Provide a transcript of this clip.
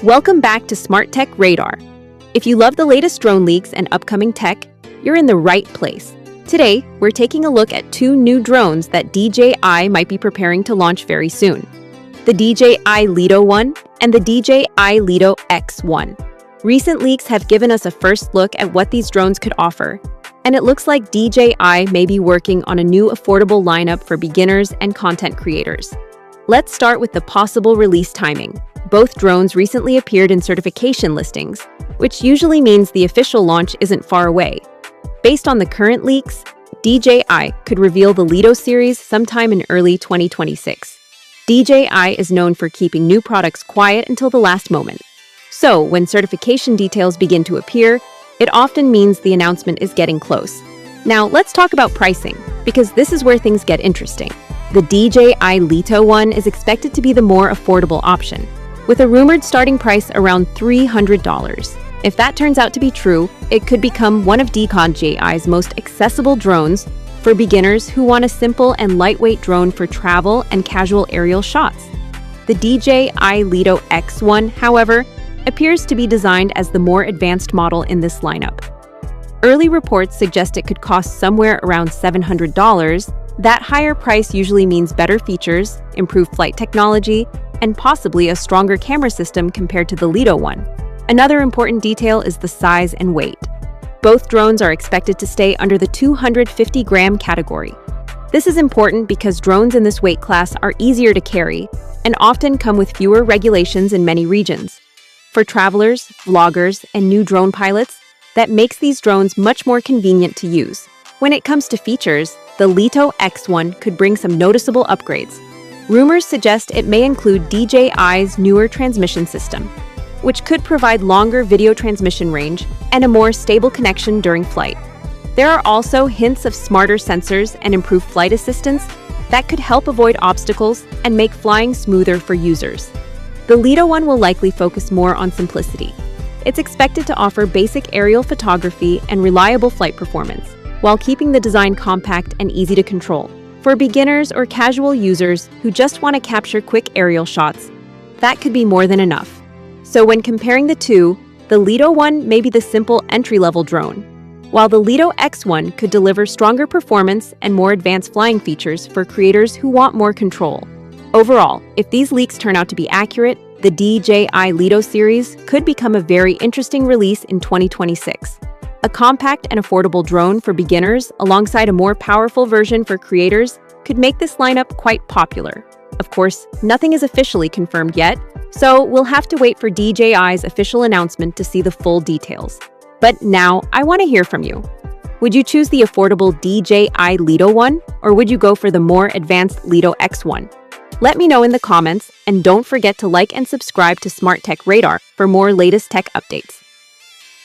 Welcome back to Smart Tech Radar. If you love the latest drone leaks and upcoming tech, you're in the right place. Today, we're taking a look at two new drones that DJI might be preparing to launch very soon. The DJI Lito 1 and the DJI Lito X1. Recent leaks have given us a first look at what these drones could offer, and it looks like DJI may be working on a new affordable lineup for beginners and content creators. Let's start with the possible release timing. Both drones recently appeared in certification listings, which usually means the official launch isn't far away. Based on the current leaks, DJI could reveal the Lito series sometime in early 2026. DJI is known for keeping new products quiet until the last moment. So, when certification details begin to appear, it often means the announcement is getting close. Now, let's talk about pricing, because this is where things get interesting. The DJI Lito 1 is expected to be the more affordable option, with a rumored starting price around $300. If that turns out to be true, it could become one of DJI's most accessible drones for beginners who want a simple and lightweight drone for travel and casual aerial shots. The DJI Lito X1, however, appears to be designed as the more advanced model in this lineup. Early reports suggest it could cost somewhere around $700. That higher price usually means better features, improved flight technology, and possibly a stronger camera system compared to the Lito 1. Another important detail is the size and weight. Both drones are expected to stay under the 250-gram category. This is important because drones in this weight class are easier to carry and often come with fewer regulations in many regions. For travelers, vloggers, and new drone pilots, that makes these drones much more convenient to use. When it comes to features, the Lito X1 could bring some noticeable upgrades. Rumors suggest it may include DJI's newer transmission system, which could provide longer video transmission range and a more stable connection during flight. There are also hints of smarter sensors and improved flight assistance that could help avoid obstacles and make flying smoother for users. The Lito 1 will likely focus more on simplicity. It's expected to offer basic aerial photography and reliable flight performance, while keeping the design compact and easy to control. For beginners or casual users who just want to capture quick aerial shots, that could be more than enough. So when comparing the two, the Lito 1 may be the simple entry-level drone, while the Lito X1 could deliver stronger performance and more advanced flying features for creators who want more control. Overall, if these leaks turn out to be accurate, the DJI Lito series could become a very interesting release in 2026. A compact and affordable drone for beginners alongside a more powerful version for creators could make this lineup quite popular. Of course, nothing is officially confirmed yet, so we'll have to wait for DJI's official announcement to see the full details. But now, I want to hear from you. Would you choose the affordable DJI Lito 1, or would you go for the more advanced Lito X1? Let me know in the comments, and don't forget to like and subscribe to Smart Tech Radar for more latest tech updates.